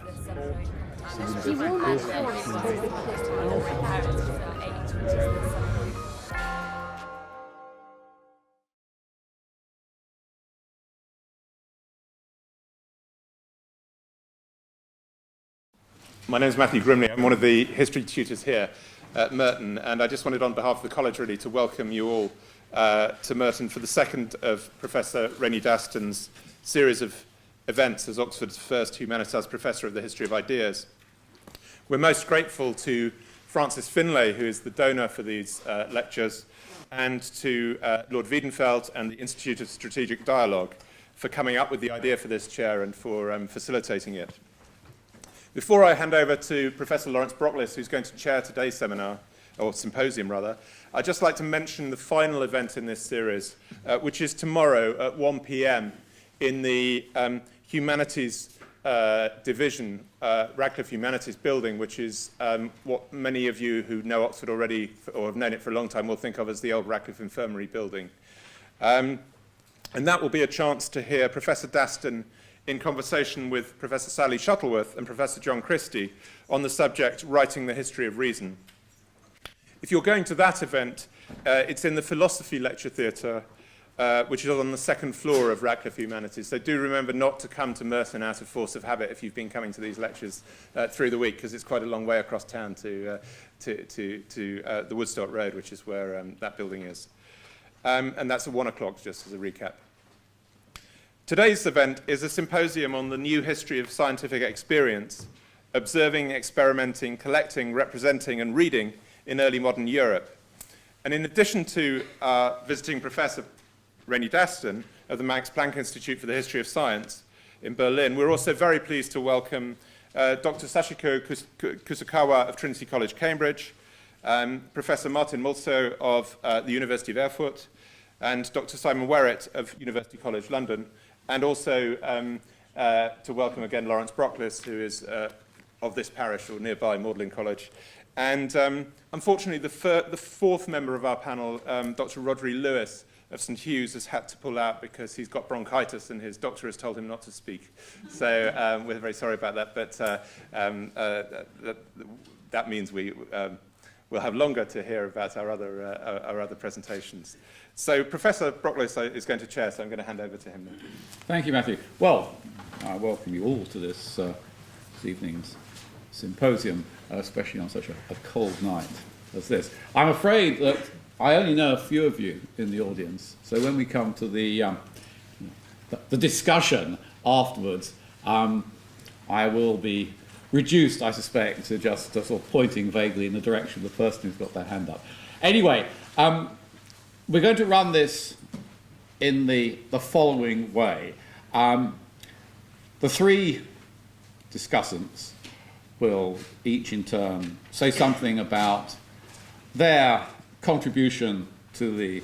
My name is Matthew Grimley. I'm one of the history tutors here at Merton, and I just wanted on behalf of the college really to welcome you all to Merton for the second of Professor Lorraine Daston's series of events as Oxford's first Humanitas Professor of the History of Ideas. We're most grateful to Francis Finlay, who is the donor for these lectures, and to Lord Weidenfeld and the Institute of Strategic Dialogue for coming up with the idea for this chair and for facilitating it. Before I hand over to Professor Laurence Brockliss, who's going to chair today's seminar, or symposium rather, I'd just like to mention the final event in this series, which is tomorrow at 1 p.m. in the Humanities Division, Radcliffe Humanities building, which is what many of you who know Oxford already, or have known it for a long time, will think of as the old Radcliffe Infirmary building. And that will be a chance to hear Professor Daston in conversation with Professor Sally Shuttleworth and Professor John Christie on the subject Writing the History of Reason. If you're going to that event, it's in the Philosophy Lecture Theatre, which is on the second floor of Radcliffe Humanities. So do remember not to come to Merton out of force of habit if you've been coming to these lectures through the week, because it's quite a long way across town to the Woodstock Road, which is where that building is. And that's at 1 o'clock, just as a recap. Today's event is a symposium on the new history of scientific experience, observing, experimenting, collecting, representing, and reading in early modern Europe. And in addition to visiting Professor Lorraine Daston of the Max Planck Institute for the History of Science in Berlin, we're also very pleased to welcome Dr. Sachiko Kusukawa of Trinity College, Cambridge, Professor Martin Mulsow of the University of Erfurt, and Dr. Simon Werrett of University College London, and also to welcome again Laurence Brockliss, who is of this parish or nearby, Magdalen College. And unfortunately, the fourth member of our panel, Dr. Rodri Lewis of St. Hugh's, has had to pull out because he's got bronchitis and his doctor has told him not to speak. So we're very sorry about that, but that means we'll have longer to hear about our other presentations. So Professor Brockliss is going to chair, so I'm going to hand over to him now. Thank you, Matthew. Well, I welcome you all to this evening's symposium, especially on such a cold night as this. I'm afraid that I only know a few of you in the audience, so when we come to the discussion afterwards, I will be reduced, I suspect, to just sort of pointing vaguely in the direction of the person who's got their hand up. Anyway, we're going to run this in the following way. The three discussants will each in turn say something about their contribution to the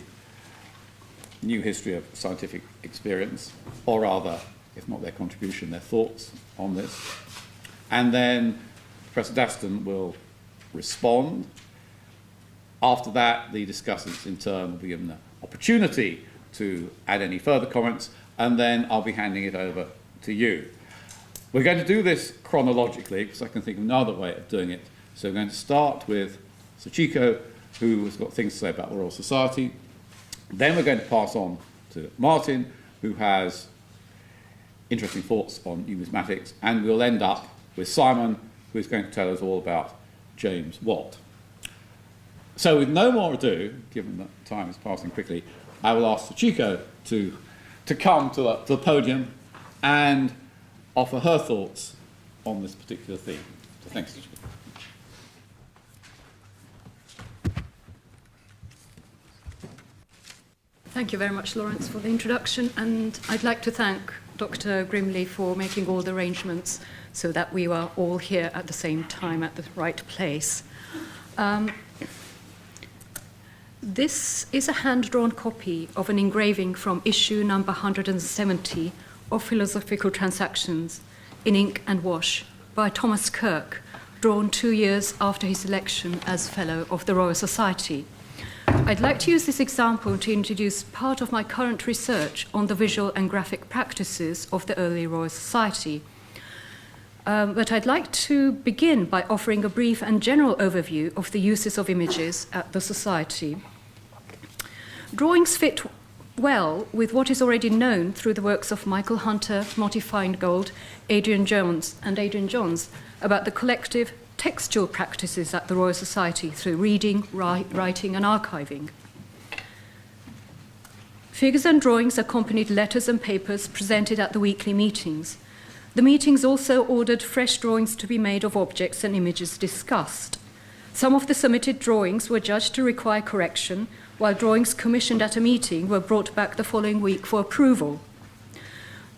new history of scientific experience, or rather, if not their contribution, their thoughts on this. And then Professor Daston will respond. After that, the discussants in turn will be given the opportunity to add any further comments, and then I'll be handing it over to you. We're going to do this chronologically, because I can think of another way of doing it. So we're going to start with Sachiko, who has got things to say about the Royal Society. Then we're going to pass on to Martin, who has interesting thoughts on numismatics, and we'll end up with Simon, who is going to tell us all about James Watt. So with no more ado, given that time is passing quickly, I will ask Sachiko to come to the podium and offer her thoughts on this particular theme. So thanks, Sachiko. Thank you very much, Laurence, for the introduction, and I'd like to thank Dr. Grimley for making all the arrangements so that we were all here at the same time at the right place. This is a hand-drawn copy of an engraving from issue number 170 of Philosophical Transactions in ink and wash by Thomas Kirk, drawn 2 years after his election as Fellow of the Royal Society. I'd like to use this example to introduce part of my current research on the visual and graphic practices of the early Royal Society. But I'd like to begin by offering a brief and general overview of the uses of images at the Society. Drawings fit well with what is already known through the works of Michael Hunter, Motty Feingold, Adrian Johns about the collective textual practices at the Royal Society through reading, writing, and archiving. Figures and drawings accompanied letters and papers presented at the weekly meetings. The meetings also ordered fresh drawings to be made of objects and images discussed. Some of the submitted drawings were judged to require correction, while drawings commissioned at a meeting were brought back the following week for approval.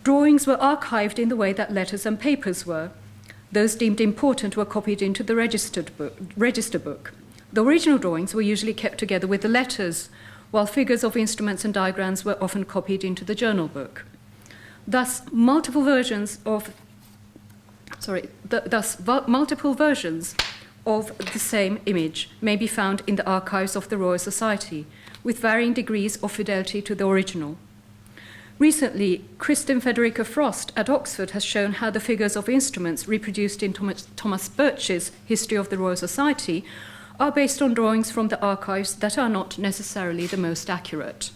Drawings were archived in the way that letters and papers were. Those deemed important were copied into the register book. The original drawings were usually kept together with the letters, while figures of instruments and diagrams were often copied into the journal book. Thus, multiple versions of the same image may be found in the archives of the Royal Society, with varying degrees of fidelity to the original. Recently, Kristin Federica Frost at Oxford has shown how the figures of instruments reproduced in Thomas Birch's History of the Royal Society are based on drawings from the archives that are not necessarily the most accurate.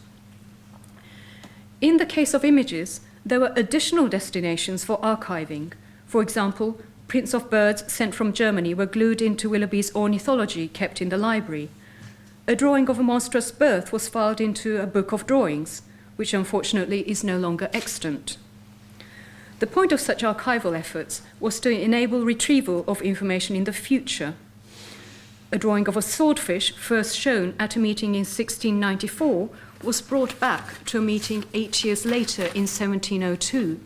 In the case of images, there were additional destinations for archiving. For example, prints of birds sent from Germany were glued into Willoughby's ornithology kept in the library. A drawing of a monstrous birth was filed into a book of drawings, which unfortunately is no longer extant. The point of such archival efforts was to enable retrieval of information in the future. A drawing of a swordfish, first shown at a meeting in 1694, was brought back to a meeting 8 years later in 1702.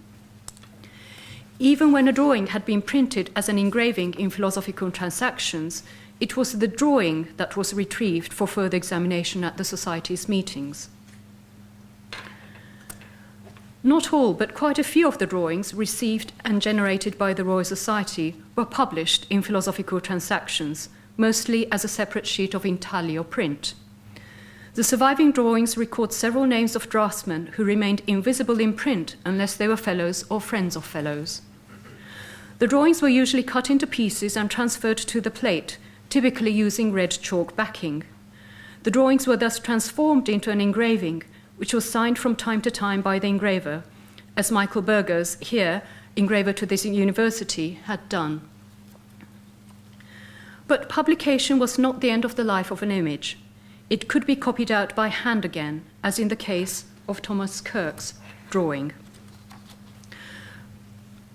Even when a drawing had been printed as an engraving in Philosophical Transactions, it was the drawing that was retrieved for further examination at the Society's meetings. Not all, but quite a few of the drawings received and generated by the Royal Society were published in Philosophical Transactions, mostly as a separate sheet of intaglio print. The surviving drawings record several names of draftsmen who remained invisible in print unless they were fellows or friends of fellows. The drawings were usually cut into pieces and transferred to the plate, typically using red chalk backing. The drawings were thus transformed into an engraving, which was signed from time to time by the engraver, as Michael Burgers, here, engraver to this university, had done. But publication was not the end of the life of an image. It could be copied out by hand again, as in the case of Thomas Kirk's drawing.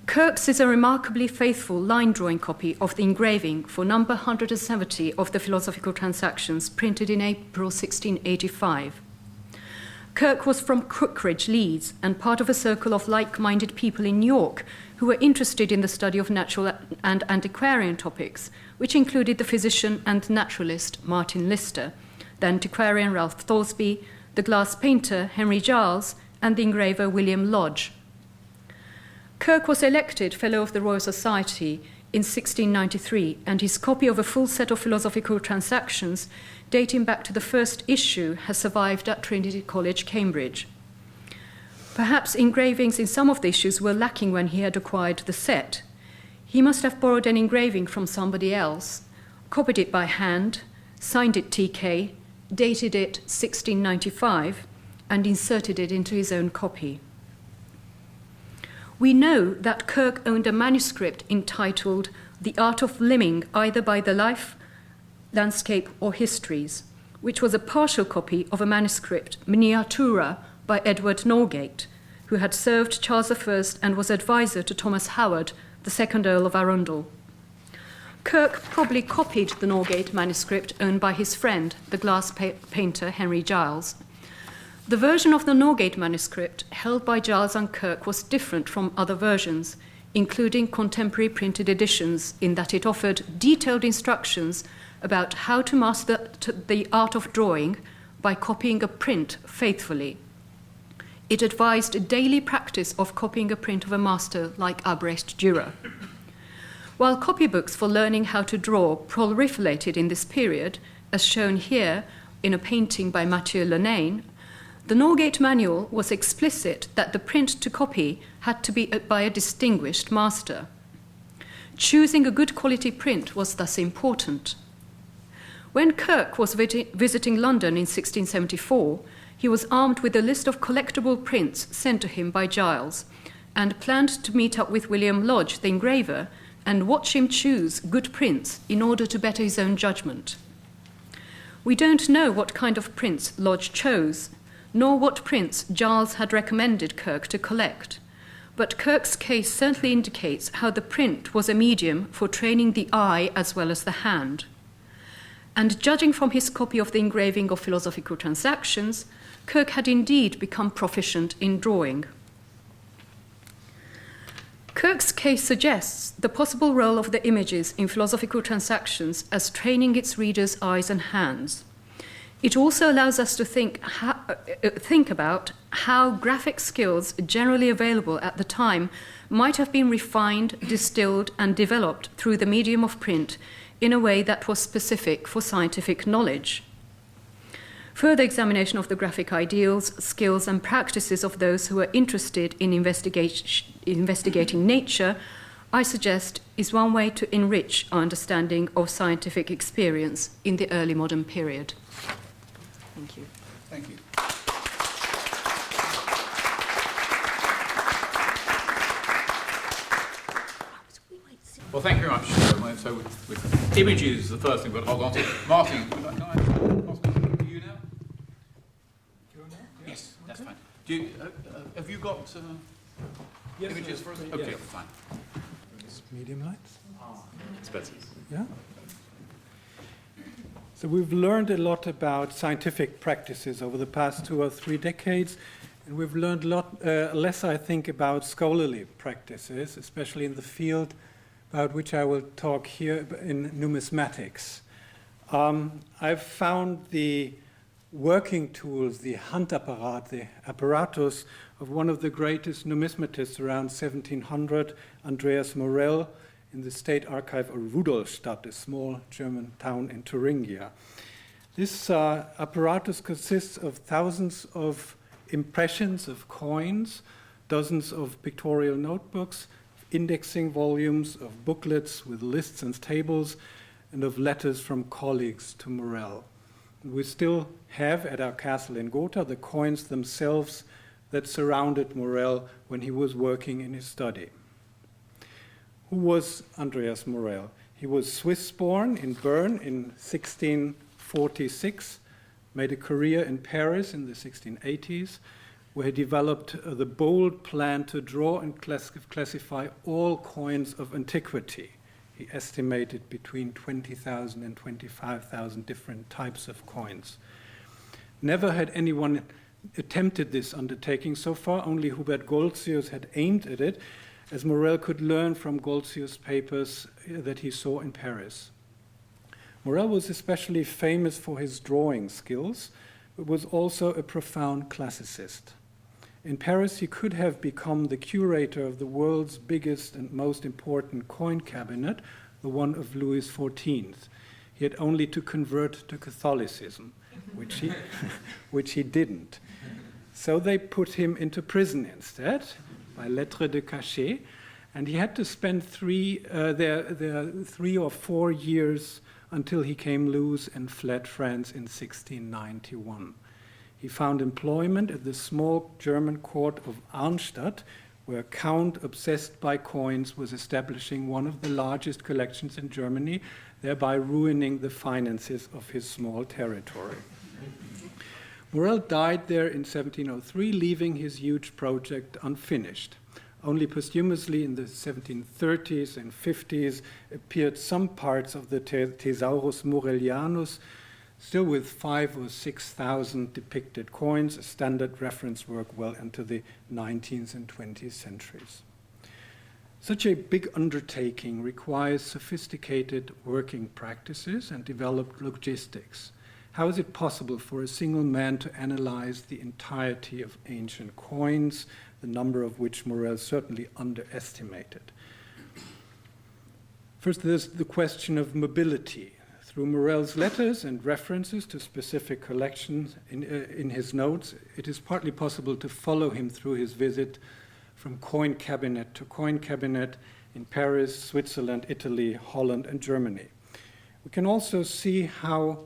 Kirk's is a remarkably faithful line drawing copy of the engraving for number 170 of the Philosophical Transactions, printed in April 1685. Kirk was from Cookridge, Leeds, and part of a circle of like-minded people in York who were interested in the study of natural and antiquarian topics, which included the physician and naturalist Martin Lister, the antiquarian Ralph Thoresby, the glass painter Henry Giles, and the engraver William Lodge. Kirk was elected Fellow of the Royal Society in 1693, and his copy of a full set of Philosophical Transactions dating back to the first issue has survived at Trinity College, Cambridge. Perhaps engravings in some of the issues were lacking when he had acquired the set. He must have borrowed an engraving from somebody else, copied it by hand, signed it TK, dated it 1695, and inserted it into his own copy. We know that Kirk owned a manuscript entitled The Art of Limning, either by the Life, Landscape, or Histories, which was a partial copy of a manuscript, Miniatura, by Edward Norgate, who had served Charles I and was advisor to Thomas Howard, the second Earl of Arundel. Kirk probably copied the Norgate manuscript owned by his friend, the glass painter Henry Giles. The version of the Norgate manuscript held by Giles and Kirk was different from other versions, including contemporary printed editions, in that it offered detailed instructions about how to master the art of drawing by copying a print faithfully. It advised a daily practice of copying a print of a master like Albrecht Dürer. While copybooks for learning how to draw proliferated in this period, as shown here in a painting by Mathieu Lenain, the Norgate manual was explicit that the print to copy had to be by a distinguished master. Choosing a good quality print was thus important. When Kirk was visiting London in 1674, he was armed with a list of collectible prints sent to him by Giles, and planned to meet up with William Lodge, the engraver, and watch him choose good prints in order to better his own judgment. We don't know what kind of prints Lodge chose, nor what prints Giles had recommended Kirk to collect, but Kirk's case certainly indicates how the print was a medium for training the eye as well as the hand. And judging from his copy of the engraving of Philosophical Transactions, Kirk had indeed become proficient in drawing. Kirk's case suggests the possible role of the images in Philosophical Transactions as training its readers' eyes and hands. It also allows us to think about how graphic skills generally available at the time might have been refined, distilled, and developed through the medium of print in a way that was specific for scientific knowledge. Further examination of the graphic ideals, skills, and practices of those who are interested in investigating nature, I suggest, is one way to enrich our understanding of scientific experience in the early modern period. Thank you. Thank you. Well, thank you very much. So with images, the first thing we've got to hold on to. Martin, can I ask you now? Yes, that's fine. Have you got images for us? Okay, yes. Fine. It's medium lights. It's better. Yeah. So we've learned a lot about scientific practices over the past 2 or 3 decades, and we've learned a lot less, I think, about scholarly practices, especially in the field about which I will talk here in numismatics. I've found the working tools, the Handapparat, the apparatus of one of the greatest numismatists around 1700, Andreas Morell, in the State Archive of Rudolstadt, a small German town in Thuringia. This apparatus consists of thousands of impressions of coins, dozens of pictorial notebooks, indexing volumes, of booklets with lists and tables, and of letters from colleagues to Morell. We still have at our castle in Gotha the coins themselves that surrounded Morell when he was working in his study. Who was Andreas Morell? He was Swiss-born in Bern in 1646, made a career in Paris in the 1680s, where he developed the bold plan to draw and classify all coins of antiquity. He estimated between 20,000 and 25,000 different types of coins. Never had anyone attempted this undertaking so far. Only Hubert Goltzius had aimed at it, as Morell could learn from Goltzius' papers that he saw in Paris. Morell was especially famous for his drawing skills, but was also a profound classicist. In Paris, he could have become the curator of the world's biggest and most important coin cabinet, the one of Louis XIV. He had only to convert to Catholicism, which he didn't. So they put him into prison instead, by lettre de cachet, and he had to spend 3 or 4 years until he came loose and fled France in 1691. He found employment at the small German court of Arnstadt, where a count obsessed by coins was establishing one of the largest collections in Germany, thereby ruining the finances of his small territory. Morell died there in 1703, leaving his huge project unfinished. Only posthumously in the 1730s and 50s appeared some parts of the Thesaurus Morellianus, still with 5,000 or 6,000 depicted coins, a standard reference work well into the 19th and 20th centuries. Such a big undertaking requires sophisticated working practices and developed logistics. How is it possible for a single man to analyze the entirety of ancient coins, the number of which Morell certainly underestimated? First, there's the question of mobility. Through Morell's letters and references to specific collections in his notes, it is partly possible to follow him through his visit from coin cabinet to coin cabinet in Paris, Switzerland, Italy, Holland, and Germany. We can also see how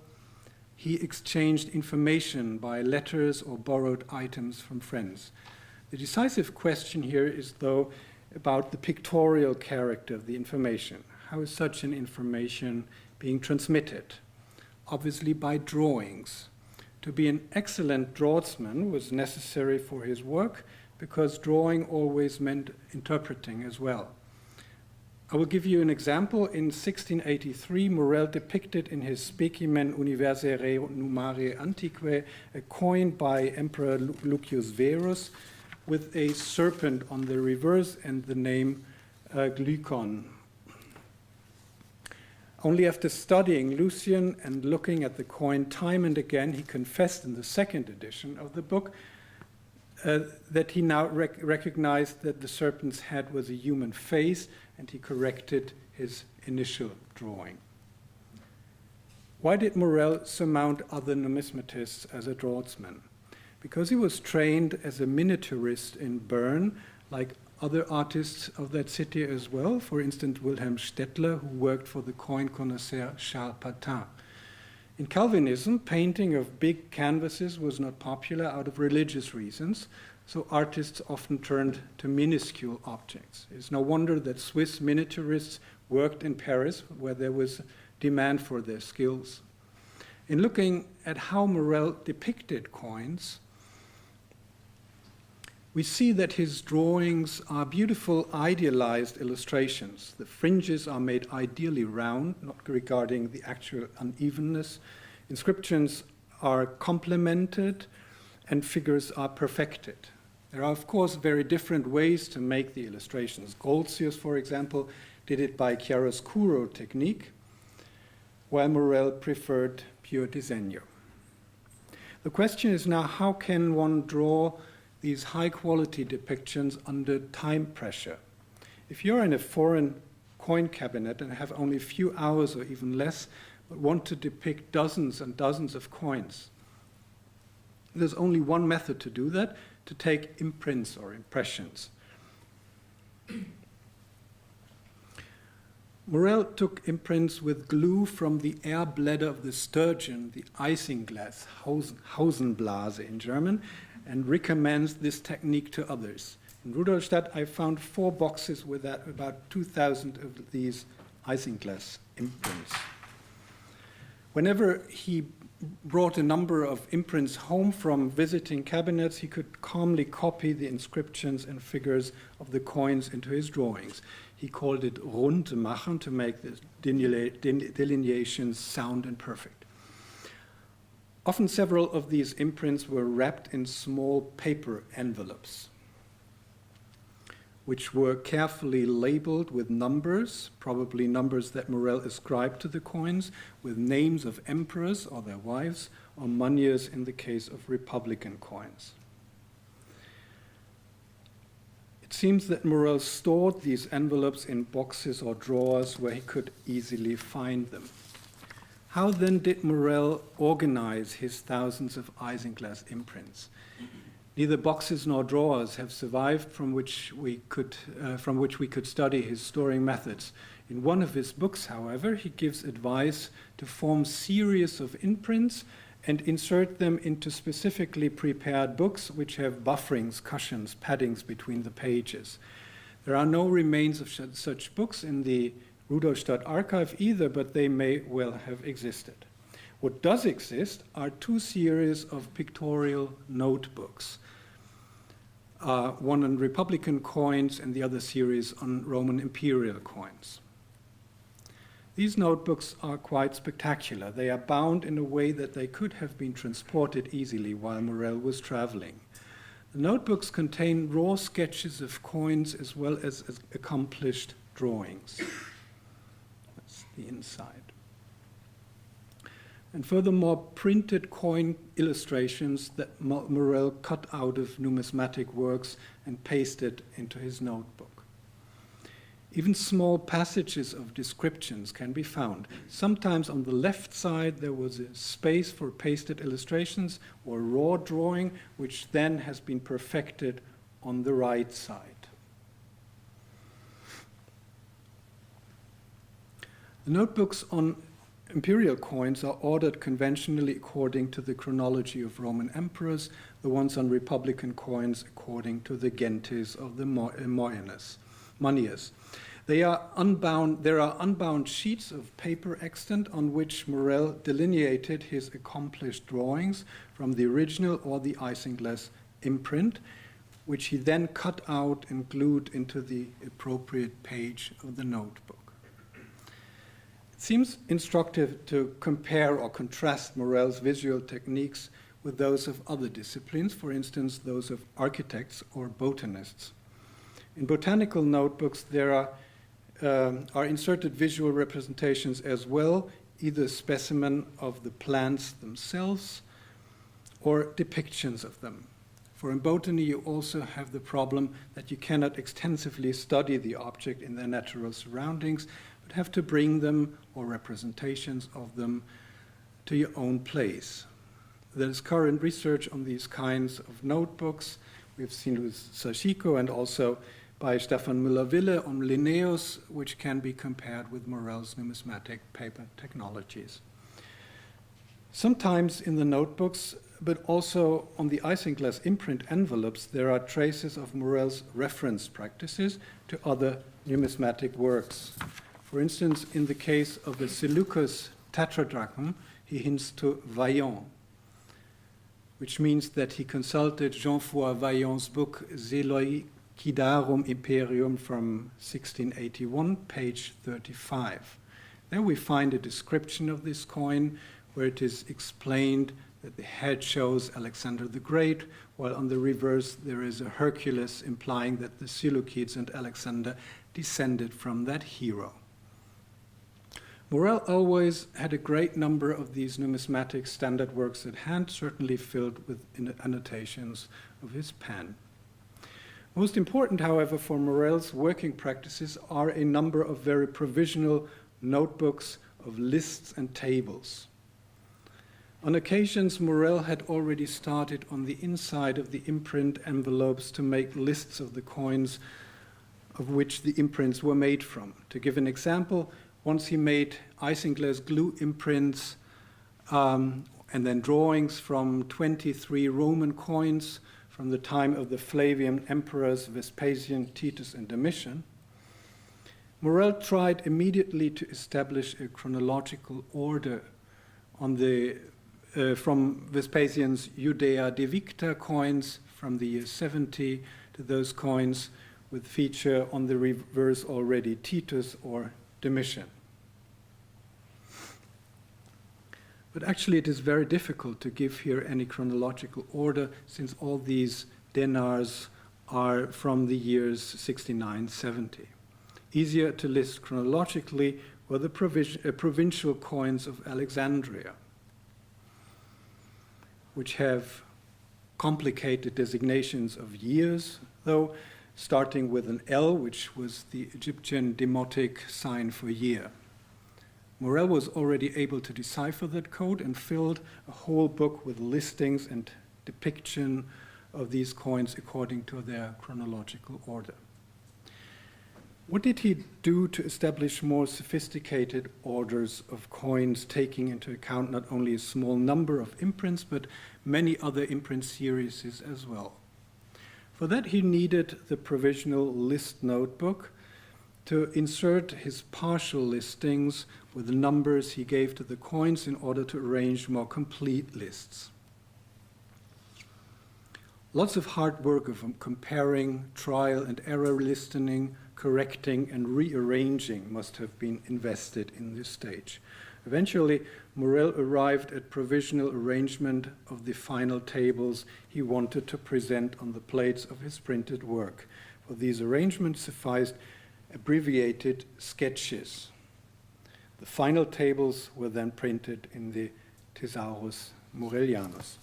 he exchanged information by letters or borrowed items from friends. The decisive question here is, though, about the pictorial character of the information. How is such an information being transmitted? Obviously by drawings. To be an excellent draughtsman was necessary for his work because drawing always meant interpreting as well. I will give you an example. In 1683, Morel depicted in his Specimen Universae Numare Antiquae a coin by Emperor Lucius Verus with a serpent on the reverse and the name Glykon. Only after studying Lucian and looking at the coin time and again, he confessed in the second edition of the book that he now recognized that the serpent's head was a human face, and he corrected his initial drawing. Why did Morel surmount other numismatists as a draughtsman? Because he was trained as a miniaturist in Bern, like other artists of that city as well, for instance, Wilhelm Stettler, who worked for the coin connoisseur Charles Patin. In Calvinism, painting of big canvases was not popular out of religious reasons, so artists often turned to minuscule objects. It's no wonder that Swiss miniaturists worked in Paris, where there was demand for their skills. In looking at how Morel depicted coins, we see that his drawings are beautiful, idealized illustrations. The fringes are made ideally round, not regarding the actual unevenness. Inscriptions are complemented, and figures are perfected. There are, of course, very different ways to make the illustrations. Goltzius, for example, did it by chiaroscuro technique, while Morel preferred pure disegno. The question is now, how can one draw these high-quality depictions under time pressure? If you're in a foreign coin cabinet and have only a few hours or even less, but want to depict dozens and dozens of coins, there's only one method to do that, to take imprints or impressions. Morel took imprints with glue from the air bladder of the sturgeon, the Isinglass, Hausenblase in German, and recommends this technique to others. In Rudolstadt, I found 4 boxes with about 2,000 of these Isinglass imprints. Whenever he brought a number of imprints home from visiting cabinets, he could calmly copy the inscriptions and figures of the coins into his drawings. He called it rund machen, to make the delineations sound and perfect. Often several of these imprints were wrapped in small paper envelopes, which were carefully labeled with numbers, probably numbers that Morel ascribed to the coins, with names of emperors or their wives, or moneyers in the case of republican coins. It seems that Morel stored these envelopes in boxes or drawers where he could easily find them. How then did Morel organize his thousands of Isinglass imprints? Neither boxes nor drawers have survived from which we could study his storing methods. In one of his books, however, he gives advice to form series of imprints and insert them into specifically prepared books which have bufferings, cushions, paddings between the pages. There are no remains of such books in the Rudolstadt archive either, but they may well have existed. What does exist are 2 series of pictorial notebooks, one on Republican coins and the other series on Roman Imperial coins. These notebooks are quite spectacular. They are bound in a way that they could have been transported easily while Morel was traveling. The notebooks contain raw sketches of coins as well as accomplished drawings. That's the inside. And furthermore, printed coin illustrations that Morel cut out of numismatic works and pasted into his notebook. Even small passages of descriptions can be found. Sometimes on the left side there was a space for pasted illustrations or raw drawing, which then has been perfected on the right side. The notebooks on imperial coins are ordered conventionally according to the chronology of Roman emperors, the ones on republican coins according to the gentes of the Manias. There are unbound sheets of paper extant on which Morel delineated his accomplished drawings from the original or the isinglass imprint, which he then cut out and glued into the appropriate page of the notebook. It seems instructive to compare or contrast Morel's visual techniques with those of other disciplines, for instance, those of architects or botanists. In botanical notebooks, there are inserted visual representations as well, either specimen of the plants themselves or depictions of them. For in botany, you also have the problem that you cannot extensively study the object in their natural surroundings, but have to bring them, or representations of them, to your own place. There is current research on these kinds of notebooks. We've seen with Sachiko and also by Stefan Müller-Wille on Linnaeus, which can be compared with Morel's numismatic paper technologies. Sometimes in the notebooks, but also on the isinglass imprint envelopes, there are traces of Morel's reference practices to other numismatic works. For instance, in the case of the Seleucus tetradrachm, he hints to Vaillant, which means that he consulted Jean-Foy Vaillant's book Seleucidarum Imperium from 1681, page 35. There we find a description of this coin where it is explained that the head shows Alexander the Great, while on the reverse there is a Hercules implying that the Seleucids and Alexander descended from that hero. Morel always had a great number of these numismatic standard works at hand, certainly filled with annotations of his pen. Most important, however, for Morel's working practices are a number of very provisional notebooks of lists and tables. On occasions, Morel had already started on the inside of the imprint envelopes to make lists of the coins of which the imprints were made from. To give an example, once he made isinglass glue imprints and then drawings from 23 Roman coins from the time of the Flavian emperors Vespasian, Titus, and Domitian. Morel tried immediately to establish a chronological order on the from Vespasian's Judea Devicta coins from the year 70 to those coins with feature on the reverse already Titus or Domitian. But actually it is very difficult to give here any chronological order since all these denars are from the years 69-70. Easier to list chronologically were the provincial coins of Alexandria, which have complicated designations of years, though, starting with an L, which was the Egyptian demotic sign for year. Morel was already able to decipher that code and filled a whole book with listings and depiction of these coins according to their chronological order. What did he do to establish more sophisticated orders of coins, taking into account not only a small number of imprints, but many other imprint series as well? For that, he needed the provisional list notebook to insert his partial listings with the numbers he gave to the coins in order to arrange more complete lists. Lots of hard work of comparing, trial and error listening, correcting and rearranging must have been invested in this stage. Eventually, Morel arrived at provisional arrangement of the final tables he wanted to present on the plates of his printed work. For these arrangements sufficed abbreviated sketches. The final tables were then printed in the Thesaurus Morellianus.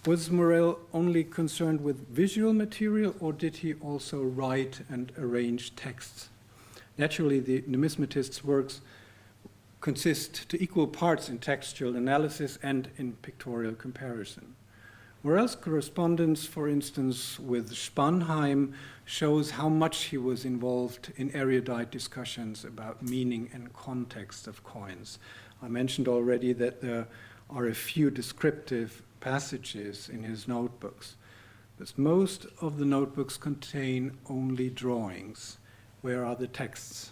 Was Morel only concerned with visual material, or did he also write and arrange texts? Naturally, the numismatist's works consist to equal parts in textual analysis and in pictorial comparison. Morel's correspondence, for instance, with Spanheim shows how much he was involved in erudite discussions about meaning and context of coins. I mentioned already that there are a few descriptive passages in his notebooks, but most of the notebooks contain only drawings. Where are the texts?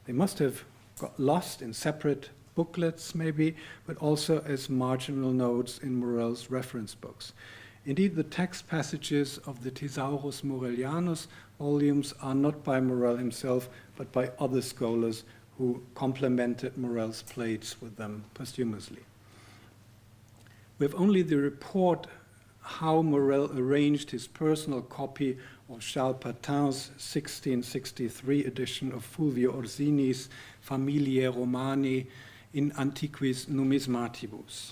They must have got lost in separate booklets maybe, but also as marginal notes in Morel's reference books. Indeed, the text passages of the Thesaurus Morellianus volumes are not by Morel himself, but by other scholars who complemented Morel's plates with them posthumously. We have only the report how Morel arranged his personal copy of Charles Patin's 1663 edition of Fulvio Orsini's Familiae Romani in Antiquis Numismatibus.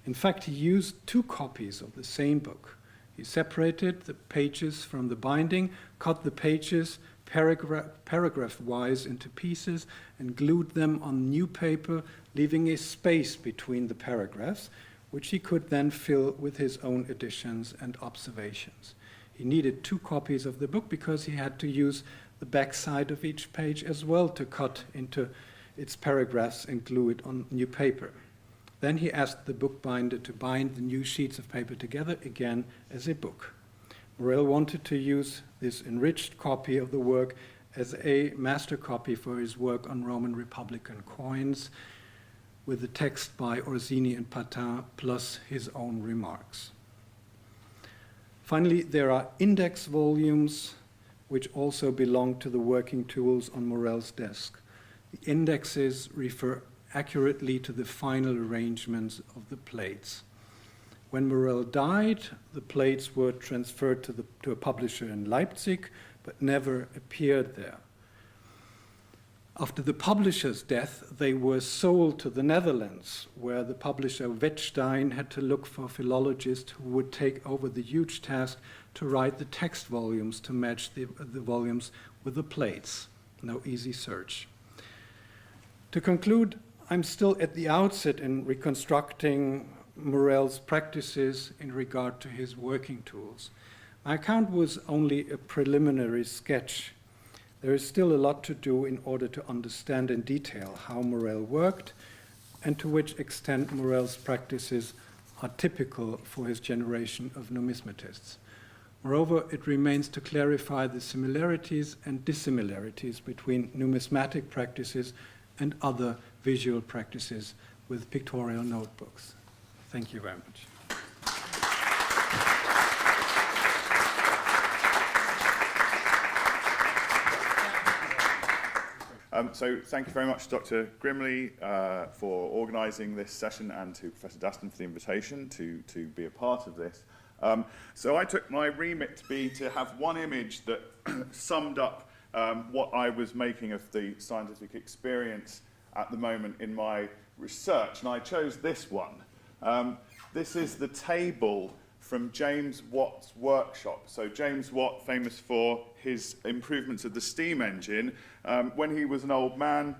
In fact, he used 2 copies of the same book. He separated the pages from the binding, cut the pages paragraph-wise into pieces, and glued them on new paper, leaving a space between the paragraphs, which he could then fill with his own additions and observations. He needed 2 copies of the book because he had to use the back side of each page as well to cut into its paragraphs and glue it on new paper. Then he asked the bookbinder to bind the new sheets of paper together again as a book. Morel wanted to use this enriched copy of the work as a master copy for his work on Roman Republican coins, with the text by Orsini and Patin plus his own remarks. Finally, there are index volumes which also belong to the working tools on Morel's desk. The indexes refer accurately to the final arrangements of the plates. When Morel died, the plates were transferred to a publisher in Leipzig, but never appeared there. After the publisher's death, they were sold to the Netherlands, where the publisher Wettstein had to look for philologists who would take over the huge task to write the text volumes to match the volumes with the plates. No easy search. To conclude, I'm still at the outset in reconstructing Morel's practices in regard to his working tools. My account was only a preliminary sketch. There is still a lot to do in order to understand in detail how Morel worked and to which extent Morel's practices are typical for his generation of numismatists. Moreover, it remains to clarify the similarities and dissimilarities between numismatic practices and other visual practices with pictorial notebooks. Thank you very much. So thank you very much, Dr. Grimley, for organising this session, and to Professor Daston for the invitation to be a part of this. So I took my remit to be to have one image that summed up what I was making of the scientific experience at the moment in my research, and I chose this one. This is the table from James Watt's workshop. So James Watt, famous for his improvements of the steam engine, when he was an old man,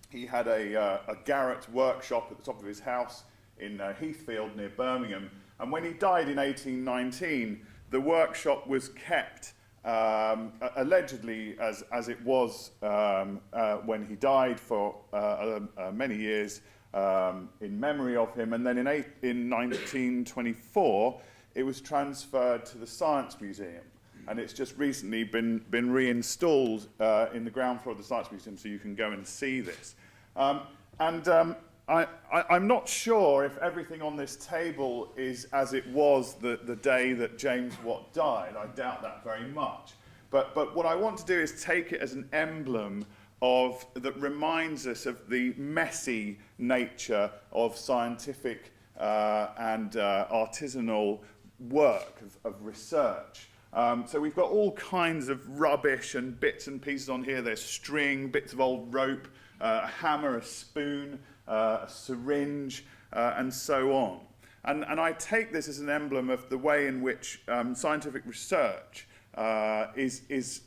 he had a garret workshop at the top of his house in Heathfield near Birmingham, and when he died in 1819, the workshop was kept allegedly as it was when he died for many years in memory of him, and then in 1924 it was transferred to the Science Museum, and it's just recently been reinstalled in the ground floor of the Science Museum, so you can go and see this. I'm not sure if everything on this table is as it was the day that James Watt died. I doubt that very much. But what I want to do is take it as an emblem that reminds us of the messy nature of scientific and artisanal work of research. So we've got all kinds of rubbish and bits and pieces on here. There's string, bits of old rope, a hammer, a spoon, a syringe, and so on. And I take this as an emblem of the way in which scientific research is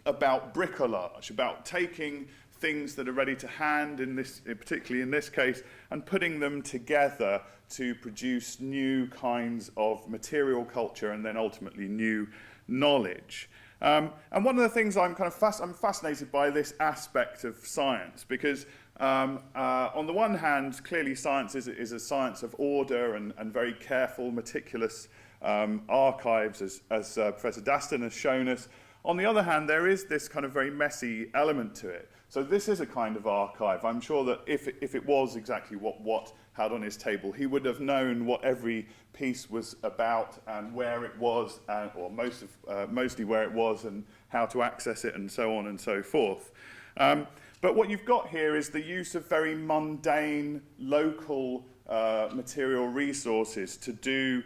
about bricolage, about taking things that are ready to hand, particularly in this case, and putting them together to produce new kinds of material culture and then ultimately new knowledge. And one of the things I'm fascinated by this aspect of science, because on the one hand, clearly science is a science of order and very careful, meticulous archives, as Professor Daston has shown us. On the other hand, there is this kind of very messy element to it. So this is a kind of archive. I'm sure that if it was exactly what Watt had on his table, he would have known what every piece was about and where it was, or mostly where it was and how to access it and so on and so forth. But what you've got here is the use of very mundane, local material resources to do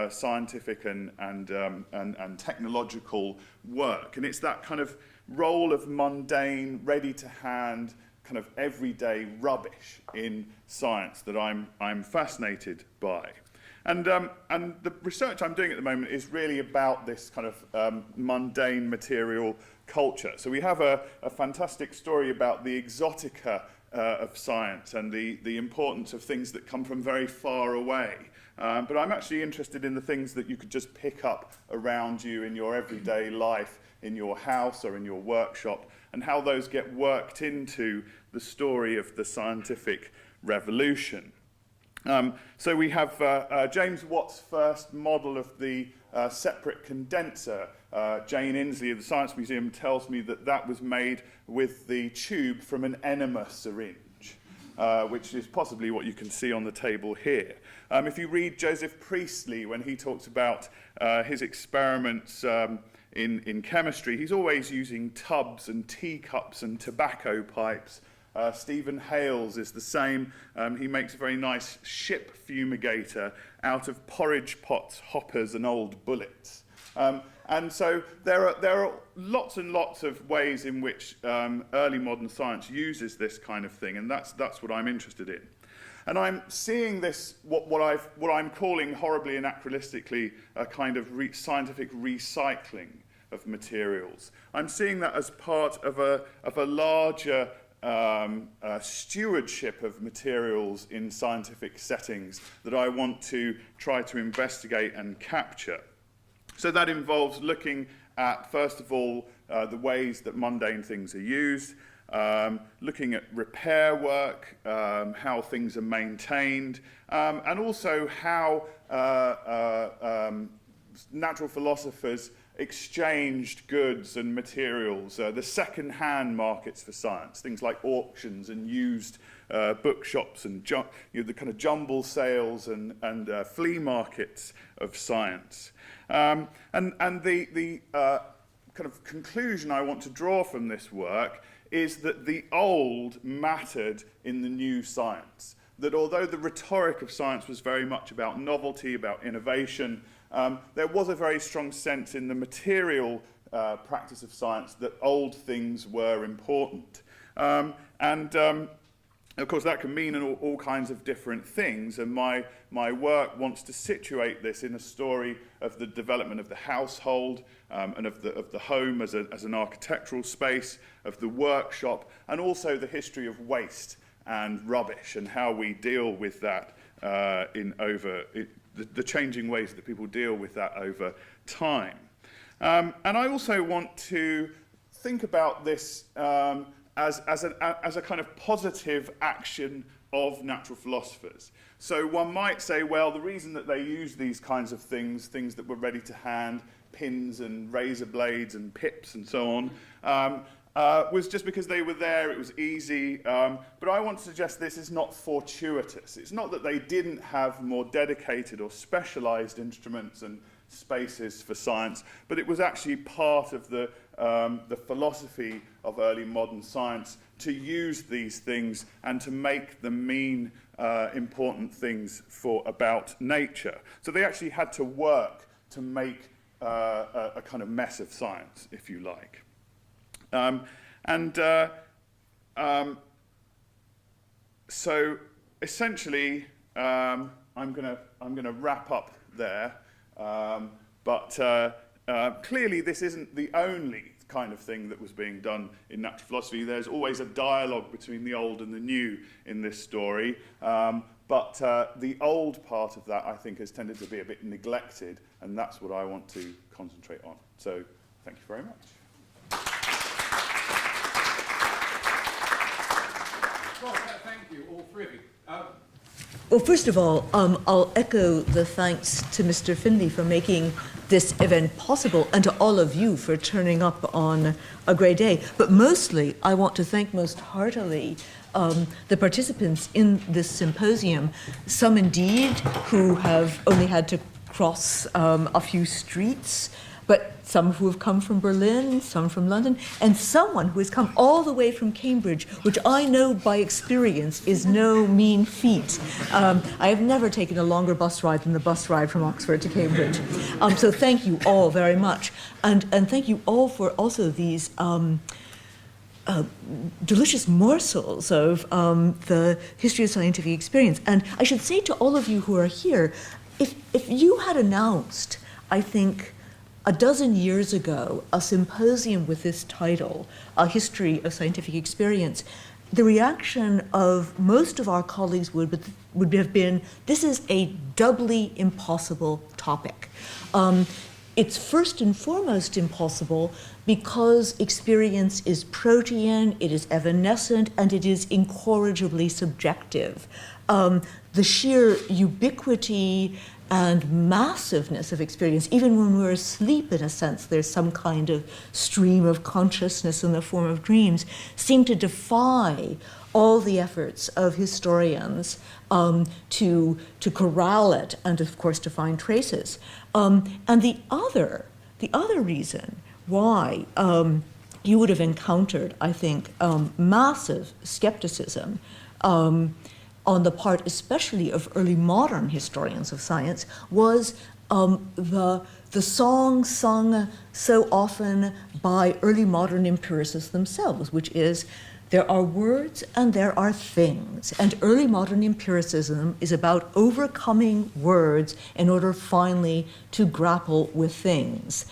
scientific and technological work. And it's that kind of role of mundane, ready-to-hand, kind of everyday rubbish in science that I'm fascinated by. And the research I'm doing at the moment is really about this kind of mundane material culture. So we have a fantastic story about the exotica of science and the importance of things that come from very far away. But I'm actually interested in the things that you could just pick up around you in your everyday life, in your house or in your workshop, and how those get worked into the story of the scientific revolution. So we have James Watt's first model of the separate condenser. Jane Inslee of the Science Museum tells me that was made with the tube from an enema syringe, which is possibly what you can see on the table here. If you read Joseph Priestley, when he talks about his experiments in chemistry, he's always using tubs and teacups and tobacco pipes. Stephen Hales is the same. He makes a very nice ship fumigator out of porridge pots, hoppers, and old bullets. And so there are lots and lots of ways in which early modern science uses this kind of thing, and that's what I'm interested in. And I'm seeing this, what I'm calling horribly anachronistically, a kind of scientific recycling of materials. I'm seeing that as part of a larger stewardship of materials in scientific settings that I want to try to investigate and capture. So that involves looking at, first of all, the ways that mundane things are used, looking at repair work, how things are maintained, and also how natural philosophers exchanged goods and materials, the second-hand markets for science, things like auctions and used bookshops and the kind of jumble sales and flea markets of science. And the kind of conclusion I want to draw from this work is that the old mattered in the new science. That although the rhetoric of science was very much about novelty, about innovation, there was a very strong sense in the material practice of science that old things were important. Of course, that can mean all kinds of different things, and my work wants to situate this in a story of the development of the household and of the home as an architectural space, of the workshop, and also the history of waste and rubbish and how we deal with that the changing ways that people deal with that over time. And I also want to think about this as a kind of positive action of natural philosophers. So one might say, well, the reason that they use these kinds of things that were ready to hand, pins and razor blades and pips and so on, was just because they were there, it was easy. But I want to suggest this is not fortuitous. It's not that they didn't have more dedicated or specialized instruments and spaces for science, but it was actually part of the philosophy of early modern science to use these things and to make them mean important things about nature. So they actually had to work to make a kind of mess of science, if you like. So essentially, I'm gonna wrap up there. But clearly, this isn't the only kind of thing that was being done in natural philosophy. There's always a dialogue between the old and the new in this story, but the old part of that, I think, has tended to be a bit neglected, and that's what I want to concentrate on. So, thank you very much. Well, thank you, all three of you. Well, first of all, I'll echo the thanks to Mr. Finlay for making this event possible, and to all of you for turning up on a great day. But mostly, I want to thank most heartily the participants in this symposium, some indeed who have only had to cross a few streets, but some who have come from Berlin, some from London, and someone who has come all the way from Cambridge, which I know by experience is no mean feat. I have never taken a longer bus ride than the bus ride from Oxford to Cambridge. So thank you all very much. And thank you all for also these delicious morsels of the history of scientific experience. And I should say to all of you who are here, if you had announced, I think, a dozen years ago, a symposium with this title, A History of Scientific Experience, the reaction of most of our colleagues would have been, this is a doubly impossible topic. It's first and foremost impossible because experience is protean, it is evanescent, and it is incorrigibly subjective. The sheer ubiquity and massiveness of experience, even when we're asleep, in a sense, there's some kind of stream of consciousness in the form of dreams, seem to defy all the efforts of historians to corral it and, of course, to find traces. And the other reason why you would have encountered, I think, massive skepticism on the part especially of early modern historians of science was the song sung so often by early modern empiricists themselves, which is, there are words and there are things. And early modern empiricism is about overcoming words in order finally to grapple with things.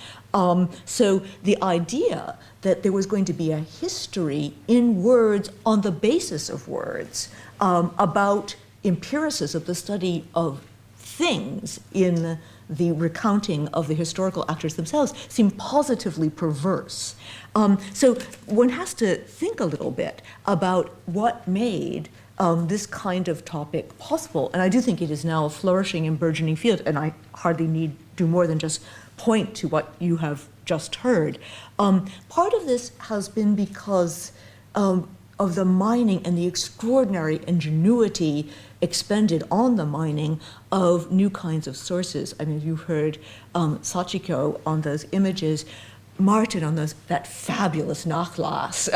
So the idea that there was going to be a history in words on the basis of words about empiricism, the study of things in the recounting of the historical actors themselves, seemed positively perverse. So one has to think a little bit about what made this kind of topic possible. And I do think it is now a flourishing and burgeoning field, and I hardly need do more than just point to what you have just heard. Part of this has been because of the mining and the extraordinary ingenuity expended on the mining of new kinds of sources. I mean, you heard Sachiko on those images, Martin on that fabulous Nachlass,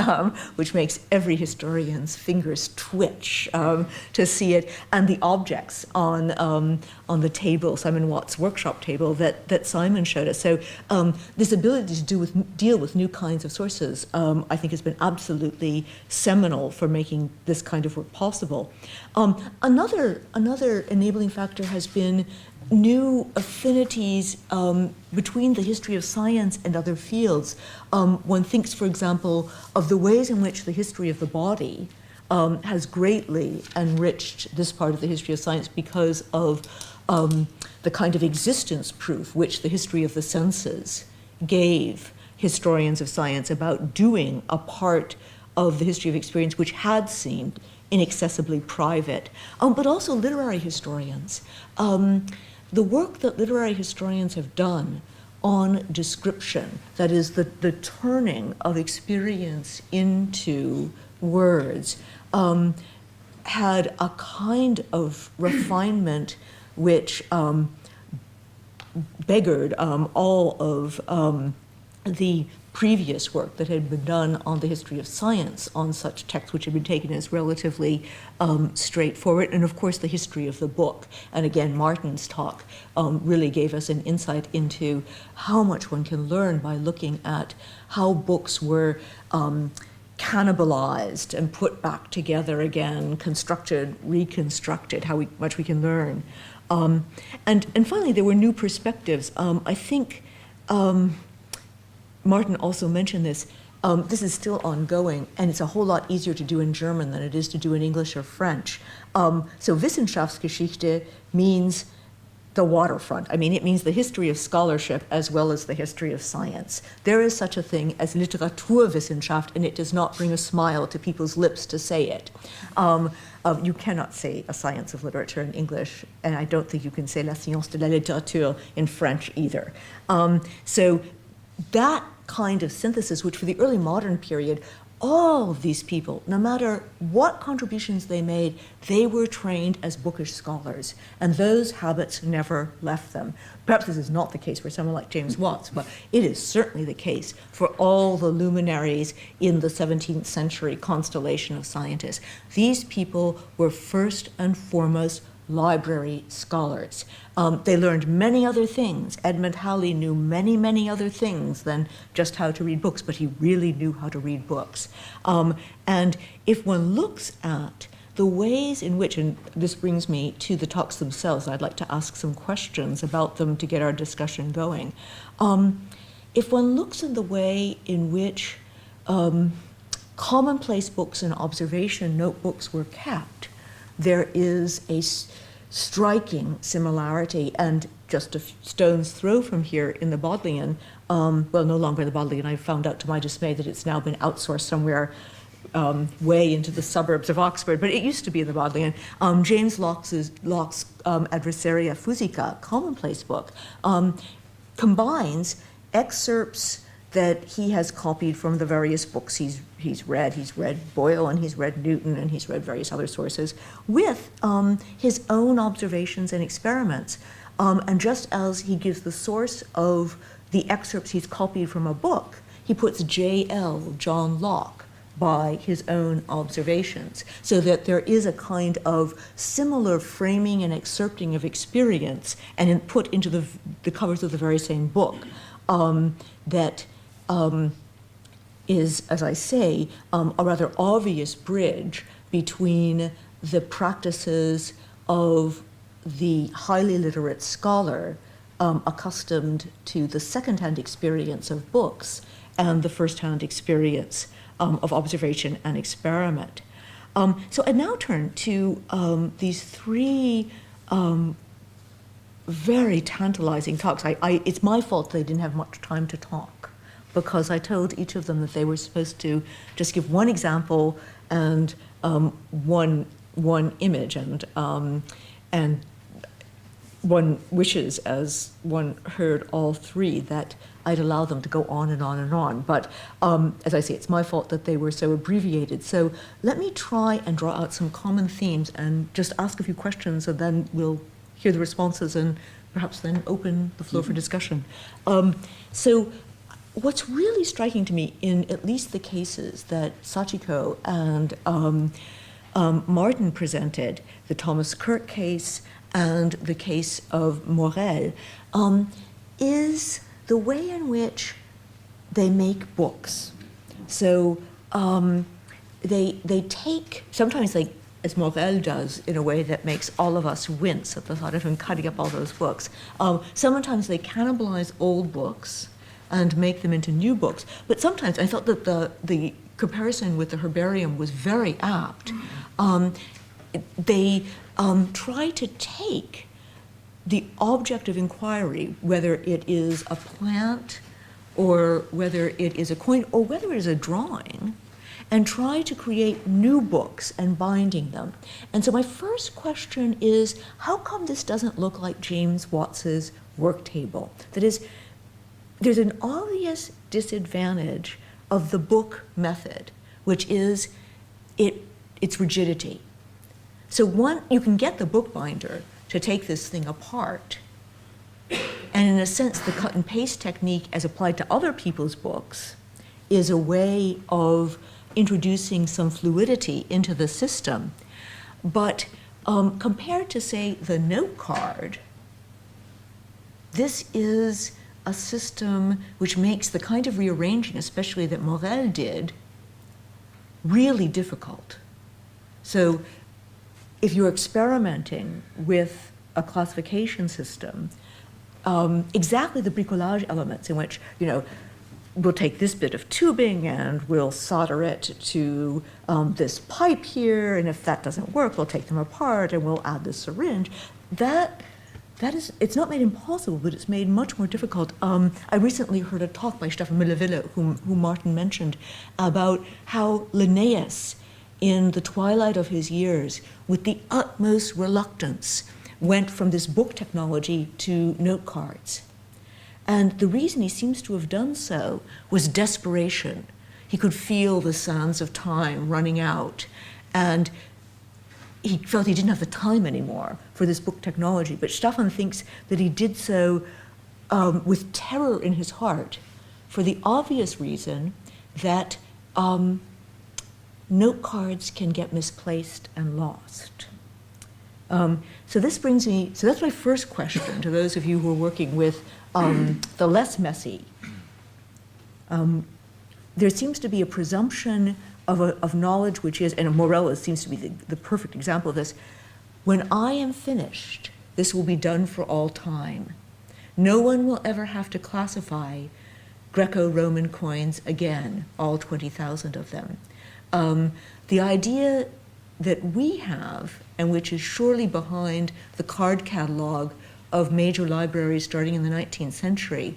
which makes every historian's fingers twitch to see it, and the objects on the table, Simon Watt's workshop table that Simon showed us. So this ability to deal with new kinds of sources, I think, has been absolutely seminal for making this kind of work possible. Another enabling factor has been new affinities between the history of science and other fields. One thinks, for example, of the ways in which the history of the body has greatly enriched this part of the history of science because of the kind of existence proof which the history of the senses gave historians of science about doing a part of the history of experience which had seemed inaccessibly private, but also literary historians. The work that literary historians have done on description, that is the turning of experience into words, had a kind of refinement which beggared all of the previous work that had been done on the history of science on such texts which had been taken as relatively straightforward, and of course the history of the book. And again, Martin's talk really gave us an insight into how much one can learn by looking at how books were cannibalized and put back together again, constructed, reconstructed, how much we can learn. And finally, there were new perspectives. I think Martin also mentioned this. This is still ongoing, and it's a whole lot easier to do in German than it is to do in English or French. So Wissenschaftsgeschichte means the waterfront. I mean, it means the history of scholarship as well as the history of science. There is such a thing as Literaturwissenschaft, and it does not bring a smile to people's lips to say it. You cannot say a science of literature in English, and I don't think you can say la science de la littérature in French either. So that kind of synthesis, which for the early modern period, all of these people, no matter what contributions they made, they were trained as bookish scholars, and those habits never left them. Perhaps this is not the case for someone like James Watts, but it is certainly the case for all the luminaries in the 17th century constellation of scientists. These people were first and foremost library scholars. They learned many other things. Edmund Halley knew many, many other things than just how to read books, but he really knew how to read books. And if one looks at the ways in which, and this brings me to the talks themselves, I'd like to ask some questions about them to get our discussion going. If one looks at the way in which commonplace books and observation notebooks were kept, there is a striking similarity, and just a stone's throw from here in the Bodleian, well, no longer in the Bodleian, I found out to my dismay that it's now been outsourced somewhere way into the suburbs of Oxford, but it used to be in the Bodleian. James Locke's Adversaria Physica, commonplace book, combines excerpts that he has copied from the various books he's read. He's read Boyle, and he's read Newton, and he's read various other sources, with his own observations and experiments. And just as he gives the source of the excerpts he's copied from a book, he puts J.L., John Locke, by his own observations, so that there is a kind of similar framing and excerpting of experience and put into the covers of the very same book that is, as I say, a rather obvious bridge between the practices of the highly literate scholar accustomed to the second-hand experience of books and the first-hand experience of observation and experiment. So I now turn to these three very tantalizing talks. It's my fault they didn't have much time to talk, because I told each of them that they were supposed to just give one example and one image, and one wishes, as one heard all three, that I'd allow them to go on and on and on. But as I say, it's my fault that they were so abbreviated. So let me try and draw out some common themes and just ask a few questions, and then we'll hear the responses and perhaps then open the floor for discussion. So what's really striking to me in at least the cases that Sachiko and Martin presented, the Thomas Kirk case and the case of Morel, is the way in which they make books. So they take, sometimes they, as Morel does, in a way that makes all of us wince at the thought of him cutting up all those books. Sometimes they cannibalize old books and make them into new books. But sometimes I thought that the comparison with the herbarium was very apt. They try to take the object of inquiry, whether it is a plant or whether it is a coin or whether it is a drawing, and try to create new books and binding them. And so my first question is, how come this doesn't look like James Watts's work table? That is, there's an obvious disadvantage of the book method, which is its rigidity. So you can get the bookbinder to take this thing apart, and in a sense, the cut and paste technique as applied to other people's books is a way of introducing some fluidity into the system. But compared to, say, the note card, this is a system which makes the kind of rearranging, especially that Morel did, really difficult. So if you're experimenting with a classification system, exactly the bricolage elements in which, we'll take this bit of tubing and we'll solder it to this pipe here, and if that doesn't work, we'll take them apart and we'll add this syringe. That is, it's not made impossible, but it's made much more difficult. I recently heard a talk by Stefan Müller-Wille, whom Martin mentioned, about how Linnaeus, in the twilight of his years, with the utmost reluctance, went from this book technology to note cards. And the reason he seems to have done so was desperation. He could feel the sands of time running out, and he felt he didn't have the time anymore for this book technology. But Stefan thinks that he did so with terror in his heart, for the obvious reason that note cards can get misplaced and lost. So this brings me, so that's my first question to those of you who are working with the less messy. There seems to be a presumption of knowledge which is, and Morella seems to be the perfect example of this, when I am finished, this will be done for all time. No one will ever have to classify Greco-Roman coins again, all 20,000 of them. The idea that we have, and which is surely behind the card catalog of major libraries starting in the 19th century,